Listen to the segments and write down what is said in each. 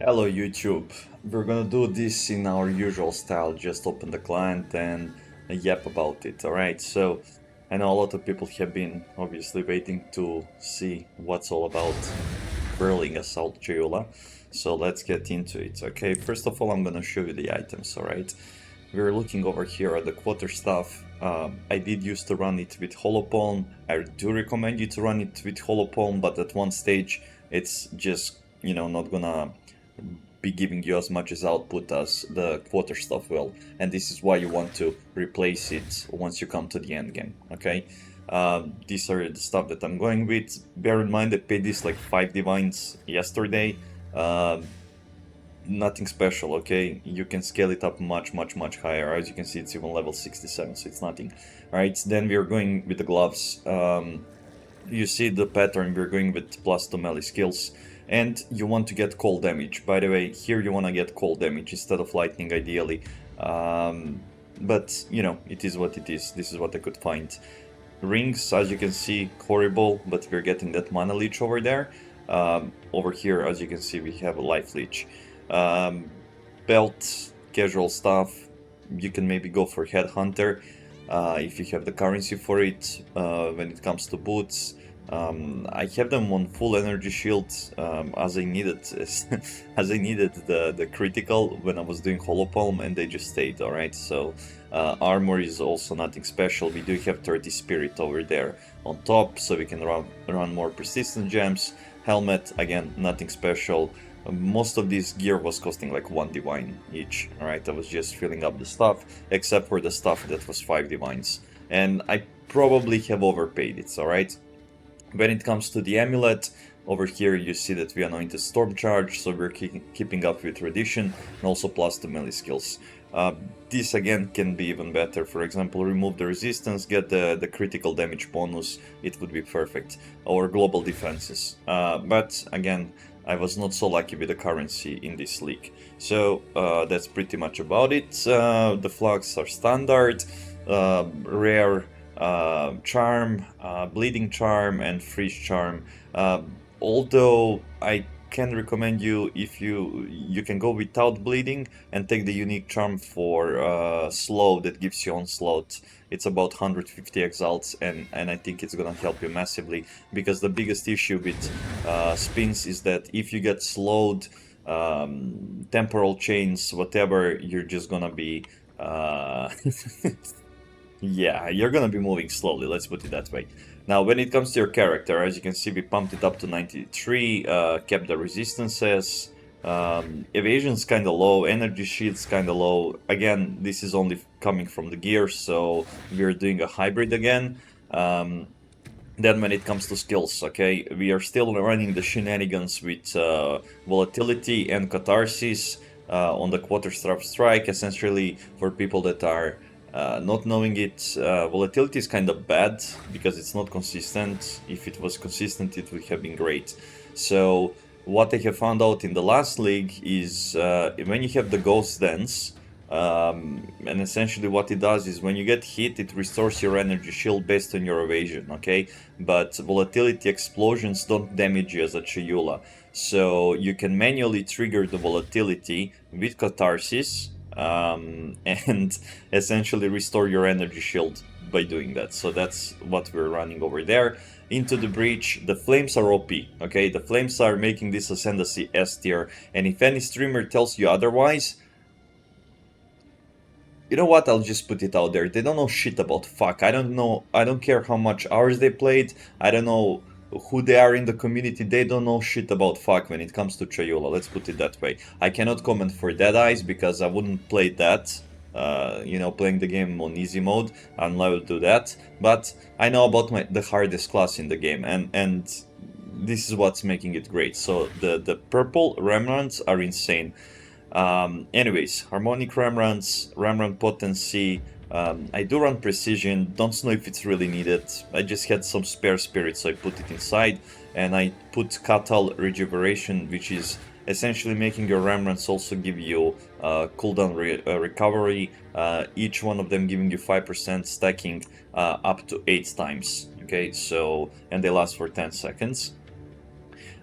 Hello YouTube. We're gonna do this in our usual style, just open the client and yap about it, alright? So, I know a lot of people have been obviously waiting to see what's all about Whirling Assault Chayula. So let's get into it, okay? First of all, I'm gonna show you the items, alright? We're looking over here at the quarter stuff. I did used to run it with Holopalm. I do recommend you to run it with Holopalm, but at one stage it's just, not gonna be giving you as much as output as the quarter stuff will, and this is why you want to replace it once you come to the end game, okay? These are the stuff that I'm going with. Bear in mind I paid this like 5 divines yesterday. Nothing special, okay? You can scale it up much higher. As you can see, it's even level 67, so it's nothing. Alright, then we are going with the gloves. You see the pattern, we're going with +2 melee skills, and you want to get cold damage. By the way, here you want to get cold damage instead of lightning ideally, but it is what it is. This is what I could find. Rings, as you can see, horrible, but we're getting that mana leech over there. Over here, as you can see, we have a life leech. um, Belt, casual stuff. You can maybe go for headhunter if you have the currency for it. When it comes to boots, I have them on full energy shield, as I needed as I needed the critical when I was doing holopalm, and they just stayed. All right, so armor is also nothing special. We do have 30 spirit over there on top, so we can run more persistent gems. Helmet, again, nothing special. Most of this gear was costing like 1 divine each, alright? I was just filling up the stuff, except for the stuff that was 5 divines. And I probably have overpaid it, alright? When it comes to the amulet, over here you see that we anointed Storm Charge, so we're keeping up with tradition, and also +2 melee skills. This again can be even better. For example, remove the resistance, get the critical damage bonus, it would be perfect. Or global defenses. But again, I was not so lucky with the currency in this league. So that's pretty much about it. The flags are standard, rare, charm, bleeding charm, and freeze charm. Although I can recommend you, if you can go without bleeding and take the unique charm for slow that gives you onslaught. It's about 150 exalts, and I think it's gonna help you massively, because the biggest issue with spins is that if you get slowed, temporal chains, whatever, you're just gonna be yeah, you're gonna be moving slowly, let's put it that way. Now, when it comes to your character, as you can see, we pumped it up to 93, kept the resistances, evasion's kinda low, energy shield's kinda low. Again, this is only coming from the gear, so we're doing a hybrid again. Then when it comes to skills, okay, we are still running the shenanigans with volatility and catharsis on the quarterstaff strike. Essentially, for people that are not knowing it, volatility is kind of bad because it's not consistent. If it was consistent, it would have been great. So what I have found out in the last league is when you have the ghost dance, and essentially what it does is when you get hit, it restores your energy shield based on your evasion, okay? But volatility explosions don't damage you as a Chayula. So you can manually trigger the volatility with catharsis, and essentially restore your energy shield by doing that. So that's what we're running over there. Into the breach, the flames are OP, okay? The flames are making this Ascendancy S tier, and if any streamer tells you otherwise, you know what? I'll just put it out there. They don't know shit about fuck. I don't know. I don't care how much hours they played. I don't know who they are in the community. They don't know shit about fuck when it comes to Chayula. Let's put it that way. I cannot comment for Dead Eyes because I wouldn't play that. Playing the game on easy mode. I'll never do that. But I know about the hardest class in the game, and this is what's making it great. So the purple remnants are insane. Anyways, harmonic ramruns, ramrun potency. I do run precision, don't know if it's really needed. I just had some spare spirit, so I put it inside. And I put Katal rejuvenation, which is essentially making your ramruns also give you cooldown recovery. Each one of them giving you 5% stacking up to 8 times. Okay, so, and they last for 10 seconds.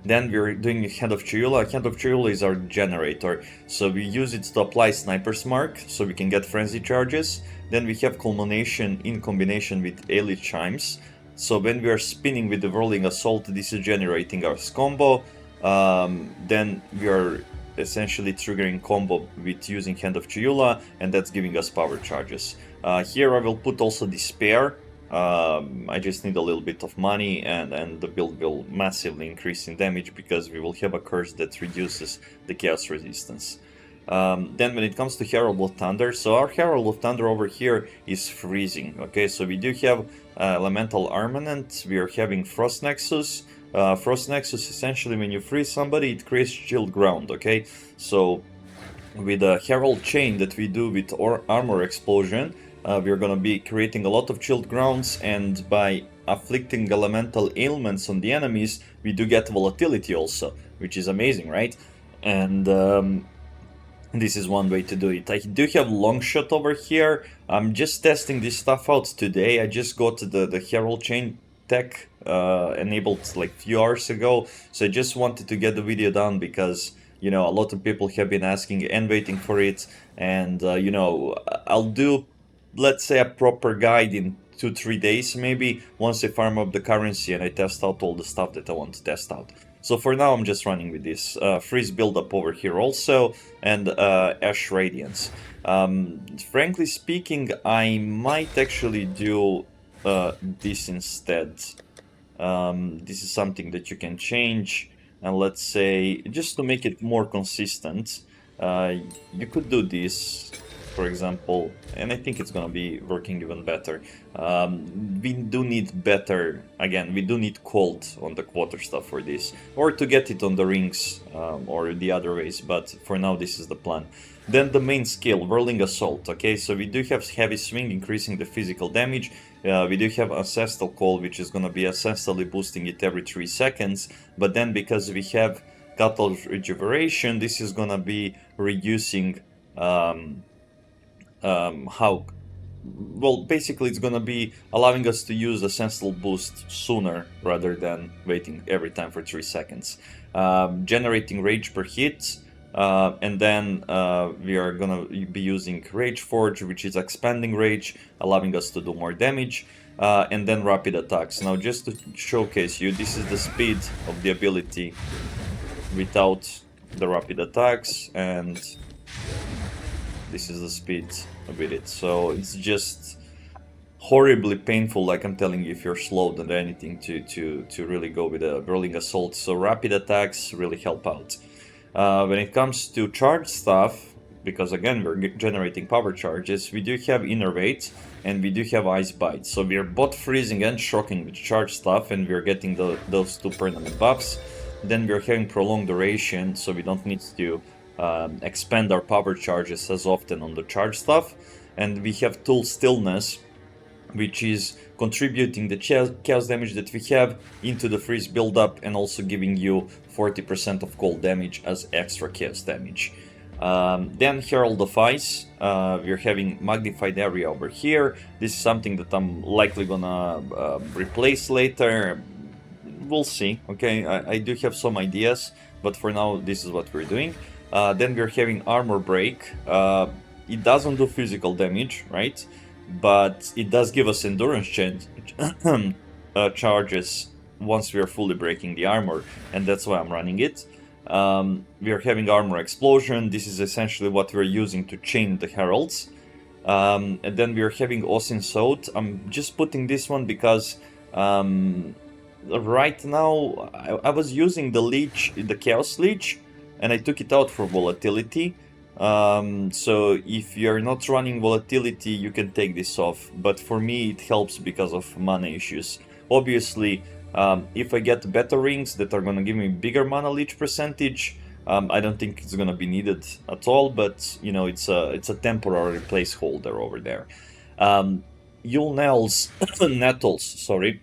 Then we're doing Hand of Chayula. Hand of Chayula is our generator, so we use it to apply Sniper's Mark, so we can get frenzy charges. Then we have Culmination in combination with Elite Chimes. So when we are spinning with the Whirling Assault, this is generating our combo. Then we are essentially triggering combo with using Hand of Chayula, and that's giving us power charges. Here I will put also Despair. I just need a little bit of money, and the build will massively increase in damage because we will have a curse that reduces the chaos resistance. Then when it comes to Herald of Thunder, so our Herald of Thunder over here is freezing, okay, so we do have Elemental Armament, we are having Frost Nexus. Frost Nexus, essentially when you freeze somebody, it creates chilled ground, okay, so with a Herald Chain that we do with Armor Explosion, we're gonna be creating a lot of chilled grounds, and by afflicting elemental ailments on the enemies, we do get volatility also, which is amazing, right? And this is one way to do it. I do have Longshot over here. I'm just testing this stuff out today. I just got the Herald Chain tech enabled like a few hours ago, so I just wanted to get the video done because, you know, a lot of people have been asking and waiting for it, and you know, I'll do, let's say, a proper guide in 2-3 days maybe, once I farm up the currency and I test out all the stuff that I want to test out. So for now I'm just running with this freeze buildup over here also, and Ash Radiance. Frankly speaking, I might actually do this instead. This is something that you can change, and let's say, just to make it more consistent, you could do this, for example, and I think it's gonna be working even better. We do need better, again, we do need cold on the quarter stuff for this, or to get it on the rings, or the other ways, but for now this is the plan. Then the main skill, Whirling Assault, okay, so we do have Heavy Swing, increasing the physical damage. We do have Ancestral Call, which is gonna be ancestrally boosting it every 3 seconds, but then because we have Catalyst Rejuvenation, this is gonna be reducing well, basically it's gonna be allowing us to use the Sentinel boost sooner rather than waiting every time for 3 seconds. Generating rage per hit, and then we are gonna be using Rage Forge, which is expanding rage, allowing us to do more damage, and then rapid attacks. Now, just to showcase you, this is the speed of the ability without the rapid attacks, and this is the speed with it. So it's just horribly painful, like I'm telling you, if you're slowed or anything, to really go with a Whirling Assault. So rapid attacks really help out. When it comes to charge stuff, because again we're generating power charges, we do have Innervate and we do have Ice Bite. So we are both freezing and shocking with charge stuff, and we're getting those 2 permanent buffs. Then we're having Prolonged Duration, so we don't need to expand our power charges as often on the charge stuff. And we have Tool Stillness, which is contributing the chaos damage that we have into the freeze buildup, and also giving you 40% of cold damage as extra chaos damage. Then Herald of Ice, we're having Magnified Area over here. This is something that I'm likely gonna replace later. We'll see, okay? I do have some ideas, but for now this is what we're doing. Then we're having Armor Break. It doesn't do physical damage, right? But it does give us endurance charges once we are fully breaking the armor, and that's why I'm running it. We are having Armor Explosion. This is essentially what we're using to chain the heralds. And then we are having Osin Sode. I'm just putting this one because right now I was using the leech, the Chaos Leech, and I took it out for volatility. So if you're not running volatility, you can take this off, but for me it helps because of mana issues. Obviously, if I get better rings that are gonna give me bigger mana leech percentage, I don't think it's gonna be needed at all, but you know, it's a temporary placeholder over there. Yule Nettles, Nettles, sorry,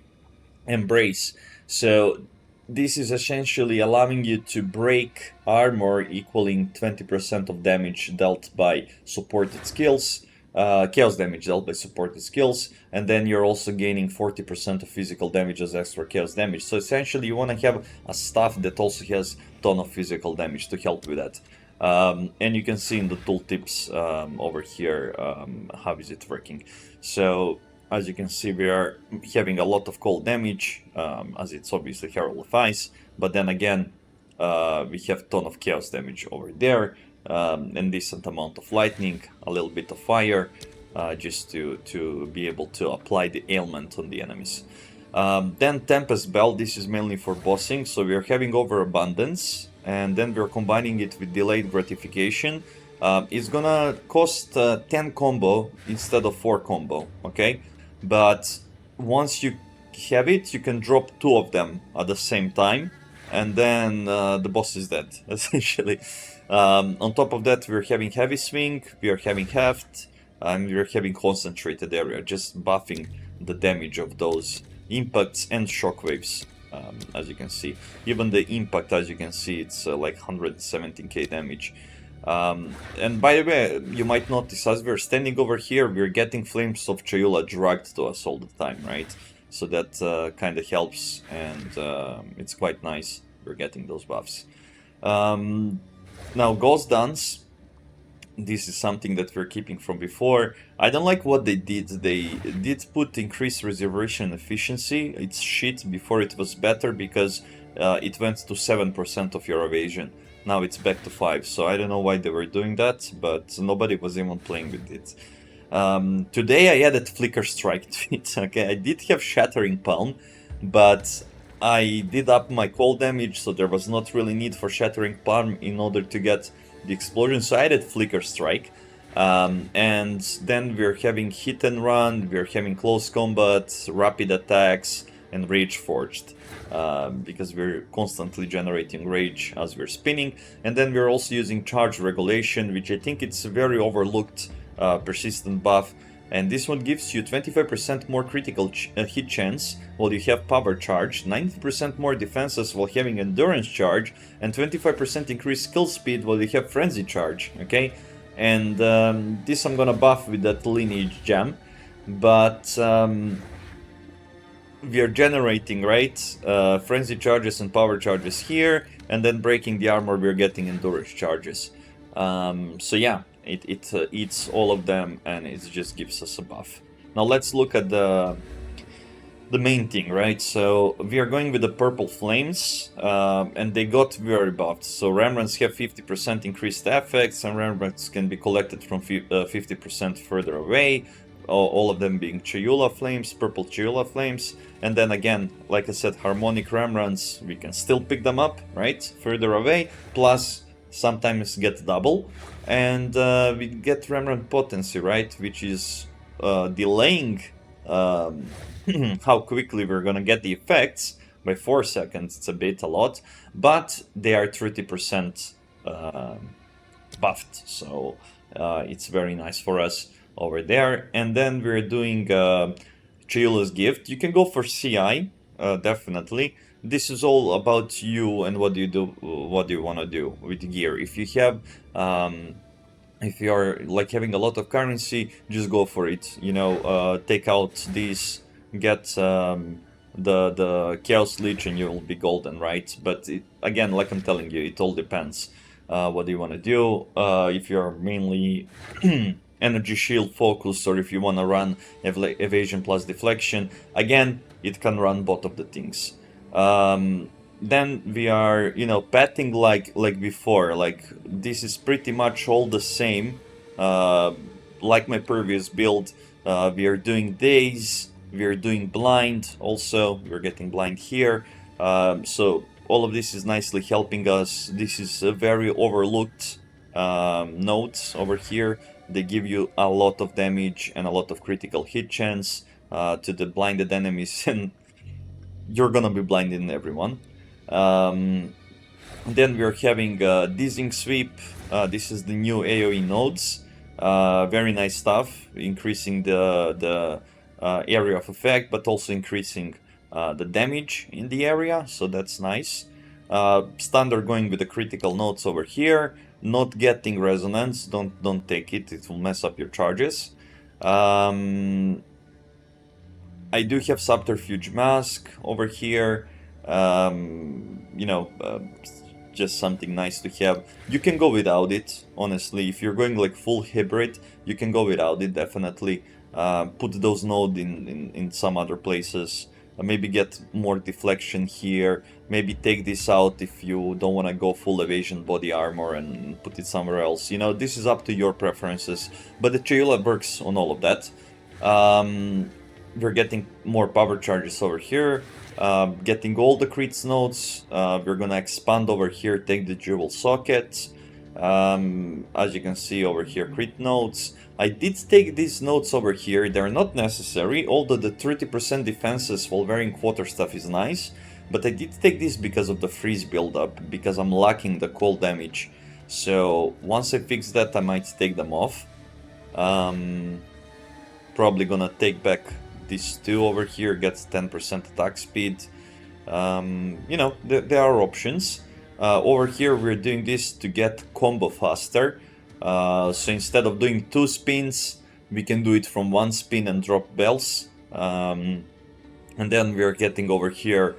Embrace. So this is essentially allowing you to break armor equaling 20% of damage dealt by supported skills. chaos damage dealt by supported skills, and then you're also gaining 40% of physical damage as extra chaos damage. So essentially you want to have a staff that also has ton of physical damage to help with that. And you can see in the tooltips over here how is it working. So as you can see, we are having a lot of cold damage, as it's obviously Herald of Ice, but then again we have ton of chaos damage over there, and decent amount of lightning, a little bit of fire, just to be able to apply the ailment on the enemies. Then Tempest Bell, this is mainly for bossing, so we are having overabundance, and then we're combining it with delayed gratification. It's gonna cost 10 combo instead of 4 combo, okay? But once you have it, you can drop 2 of them at the same time, and then the boss is dead, essentially. On top of that, we're having Heavy Swing, we are having Heft, and we're having Concentrated Area, just buffing the damage of those impacts and shockwaves, as you can see. Even the impact, as you can see, it's like 117k damage. And by the way, you might notice as we're standing over here, we're getting Flames of Chayula dragged to us all the time, right? So that kind of helps, and it's quite nice we're getting those buffs. Now, Ghost Dance. This is something that we're keeping from before. I don't like what they did. They did put increased reservation efficiency. It's shit. Before it was better because it went to 7% of your evasion. Now it's back to 5. So I don't know why they were doing that, but nobody was even playing with it. Today I added Flicker Strike to it. Okay, I did have Shattering Palm, but I did up my cold damage, so there was not really need for Shattering Palm in order to get the explosion, so I added Flicker Strike, and then we're having Hit and Run, we're having Close Combat, Rapid Attacks, and Rage Forged, because we're constantly generating rage as we're spinning, and then we're also using Charge Regulation, which I think it's a very overlooked persistent buff, and this one gives you 25% more critical hit chance while you have Power Charge, 90% more defenses while having Endurance Charge, and 25% increased skill speed while you have Frenzy Charge, okay? And this I'm gonna buff with that Lineage Gem, but we are generating, right, Frenzy Charges and Power Charges here, and then breaking the armor we're getting Endurance Charges. So yeah, it eats all of them, and it just gives us a buff. Now let's look at the main thing, right? So we are going with the Purple Flames, and they got very buffed. So Rembrandts have 50% increased effects, and Rembrandts can be collected from 50% further away. All of them being Chayula Flames, Purple Chayula Flames, and then again, like I said, Harmonic Rembrandts, we can still pick them up, right? Further away, plus sometimes get double, and we get Rembrandt Potency, right? Which is delaying how quickly we're gonna get the effects by 4 seconds. It's a lot, but they are 30% buffed, so it's very nice for us over there. And then we're doing Chayula's Gift. You can go for CI, definitely. This is all about you and what do you want to do with gear. If you have if you are like having a lot of currency, just go for it, you know. Take out these, get the Chaos Leech, and you'll be golden, right? But again, like I'm telling you, it all depends what do you want to do. If you're mainly energy shield focus, or if you want to run evasion plus deflection, again, it can run both of the things. Then we are, you know, patting like before. Like, this is pretty much all the same, like my previous build. We are doing days, we are doing blind also, we're getting blind here. So all of this is nicely helping us. This is a very overlooked nodes over here. They give you a lot of damage and a lot of critical hit chance to the blinded enemies, and you're gonna be blinding everyone. Then we're having Dizzying Sweep. This is the new AoE nodes. Very nice stuff, increasing the area of effect, but also increasing the damage in the area, so that's nice. Standard going with the critical nodes over here. Not getting resonance, don't take it, it will mess up your charges. I do have Subterfuge Mask over here. You know, just something nice to have. You can go without it, honestly. If you're going like full hybrid, you can go without it, definitely. Put those nodes in some other places. Maybe get more deflection here. Maybe take this out if you don't want to go full evasion body armor and put it somewhere else. You know, this is up to your preferences. But the Chayula works on all of that. We're getting more power charges over here. Getting all the crits nodes. We're gonna expand over here, take the jewel socket. As you can see over here, crit nodes. I did take these nodes over here. They're not necessary, although the 30% defenses while wearing quarterstaff is nice. But I did take this because of the freeze buildup, because I'm lacking the cold damage. So once I fix that, I might take them off. Probably gonna take back these two over here, gets 10% attack speed. You know, there are options. Over here we're doing this to get combo faster. So instead of doing 2 spins, we can do it from 1 spin and drop bells. And then we're getting over here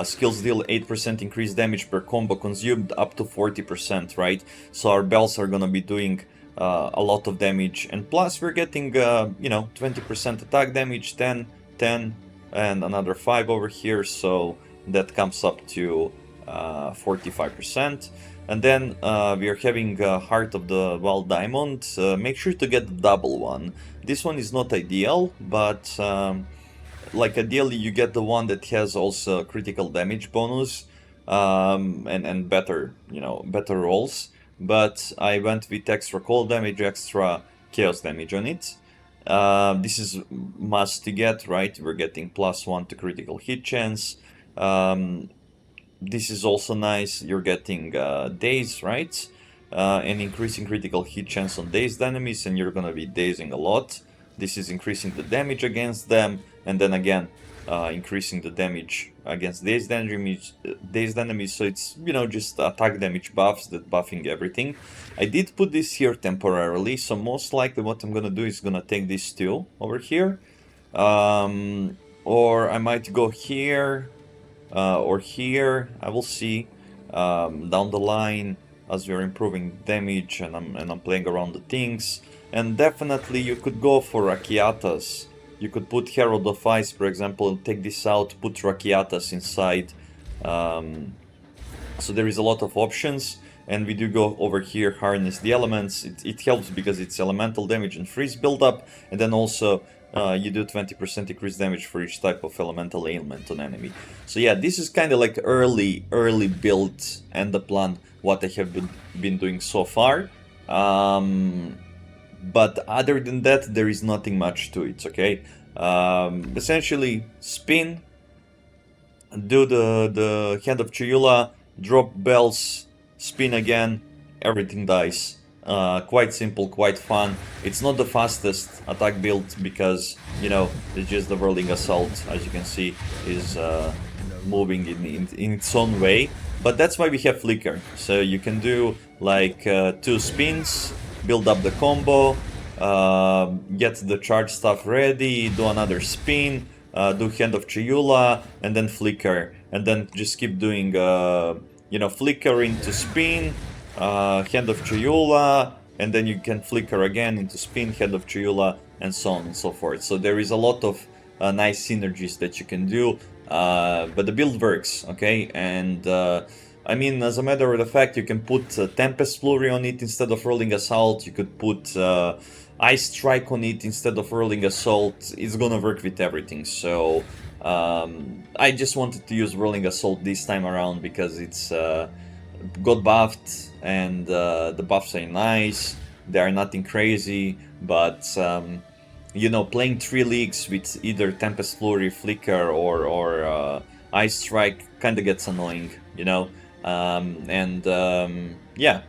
skills deal 8% increased damage per combo consumed up to 40%, right? So our bells are gonna be doing a lot of damage, and plus we're getting you know, 20% attack damage, 10, 10, and another 5 over here, so that comes up to 45%. And then we are having Heart of the Wild Diamond. Make sure to get the double one. This one is not ideal, but like ideally you get the one that has also critical damage bonus and better, you know, better rolls. But I went with extra cold damage, extra chaos damage on it. This is must to get, right? We're getting +1 to critical hit chance. This is also nice. You're getting daze, right? And increasing critical hit chance on dazed enemies, and you're gonna be dazing a lot. This is increasing the damage against them, and then again, increasing the damage against dazed enemies. So it's, you know, just attack damage buffs that buffing everything. I did put this here temporarily, so most likely what I'm gonna do is gonna take this two over here, or I might go here or here. I will see down the line as we're improving damage and I'm playing around the things. And definitely you could go for Rakiatas. You could put Herald of Ice, for example, take this out, put Rakiatas inside. So there is a lot of options, and we do go over here, harness the elements. It helps because it's elemental damage and freeze buildup, and then also you do 20% increased damage for each type of elemental ailment on enemy. So yeah, this is kind of like early build and the plan, what I have been doing so far. But other than that, there is nothing much to it, okay? Essentially, spin, do the Hand of Chayula, drop bells, spin again, everything dies. Quite simple, quite fun. It's not the fastest attack build because, you know, it's just the Whirling Assault, as you can see, is moving in its own way. But that's why we have Flicker. So you can do like 2 spins, build up the combo, get the charge stuff ready, do another spin, do Hand of Chayula, and then Flicker. And then just keep doing, you know, Flicker into spin, Hand of Chayula, and then you can Flicker again into spin, Hand of Chayula, and so on and so forth. So there is a lot of nice synergies that you can do, but the build works, okay? And I mean, as a matter of the fact, you can put Tempest Flurry on it instead of Whirling Assault. You could put Ice Strike on it instead of Whirling Assault. It's gonna work with everything. So I just wanted to use Whirling Assault this time around because it's got buffed and the buffs are nice. They are nothing crazy, but you know, playing 3 leagues with either Tempest Flurry, Flicker, or Ice Strike kind of gets annoying, you know. Yeah,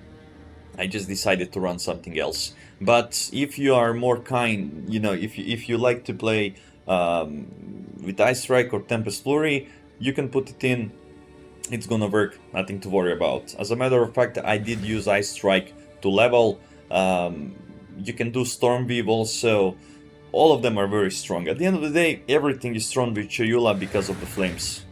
I just decided to run something else. But if you are more kind, you know, if you like to play with Ice Strike or Tempest Flurry, you can put it in. It's gonna work, nothing to worry about. As a matter of fact, I did use Ice Strike to level. You can do Stormweave also. all of them are very strong. At the end of the day, everything is strong with Chayula because of the flames.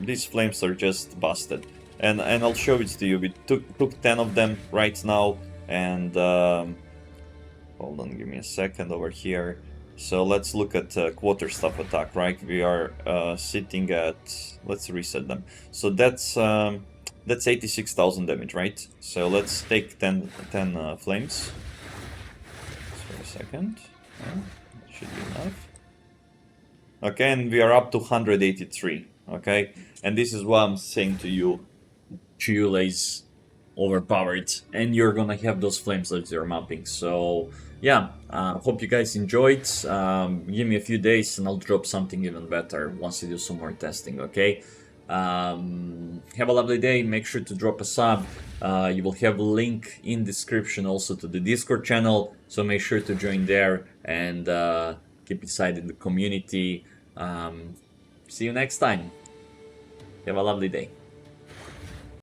These flames are just busted. And I'll show it to you. We took 10 of them right now, and hold on, give me a second over here. So let's look at quarterstaff attack, right? We are sitting at, let's reset them. So that's 86,000 damage, right? So let's take 10 flames. For a second. That should be enough. Okay, and we are up to 183. Okay, and this is what I'm saying to you. Chayula is overpowered, and you're gonna have those flames that you're mapping. So yeah, hope you guys enjoyed. Give me a few days and I'll drop something even better once I do some more testing. Okay, have a lovely day. Make sure to drop a sub. You will have a link in description also to the Discord channel, so make sure to join there and keep inside in the community. See you next time. Have a lovely day.